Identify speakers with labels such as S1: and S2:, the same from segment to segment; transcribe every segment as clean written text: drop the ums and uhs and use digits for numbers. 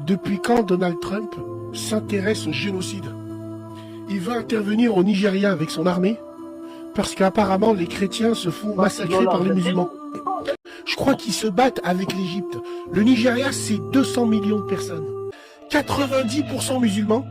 S1: Depuis quand Donald Trump s'intéresse au génocide? Il veut intervenir au Nigeria avec son armée parce qu'apparemment les chrétiens se font massacrer par les musulmans. Je crois qu'ils se battent avec l'Égypte. Le Nigeria, c'est 200 millions de personnes. 90% musulmans.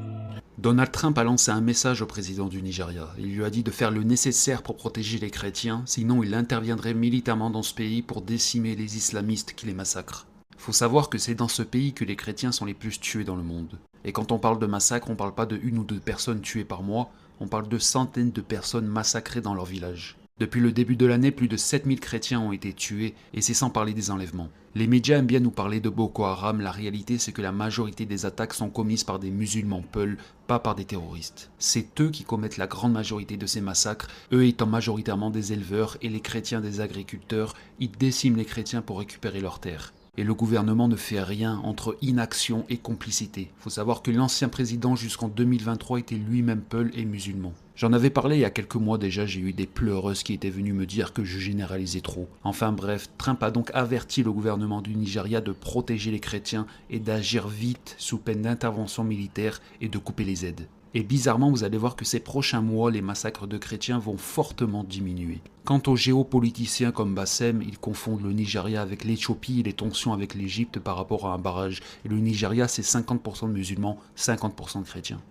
S2: Donald Trump a lancé un message au président du Nigeria. Il lui a dit de faire le nécessaire pour protéger les chrétiens, sinon il interviendrait militairement dans ce pays pour décimer les islamistes qui les massacrent. Faut savoir que c'est dans ce pays que les chrétiens sont les plus tués dans le monde. Et quand on parle de massacre, on parle pas de 1 ou 2 personnes tuées par mois, on parle de centaines de personnes massacrées dans leur village. Depuis le début de l'année, plus de 7000 chrétiens ont été tués, et c'est sans parler des enlèvements. Les médias aiment bien nous parler de Boko Haram, la réalité c'est que la majorité des attaques sont commises par des musulmans peuls, pas par des terroristes. C'est eux qui commettent la grande majorité de ces massacres, eux étant majoritairement des éleveurs et les chrétiens des agriculteurs, ils déciment les chrétiens pour récupérer leurs terres. Et le gouvernement ne fait rien entre inaction et complicité. Faut savoir que l'ancien président jusqu'en 2023 était lui-même peul et musulman. J'en avais parlé il y a quelques mois déjà, j'ai eu des pleureuses qui étaient venues me dire que je généralisais trop. Enfin bref, Trump a donc averti le gouvernement du Nigeria de protéger les chrétiens et d'agir vite sous peine d'intervention militaire et de couper les aides. Et bizarrement, vous allez voir que ces prochains mois, les massacres de chrétiens vont fortement diminuer. Quant aux géopoliticiens comme Bassem, ils confondent le Nigeria avec l'Éthiopie et les tensions avec l'Égypte par rapport à un barrage. Et le Nigeria, c'est 50% de musulmans, 50% de chrétiens.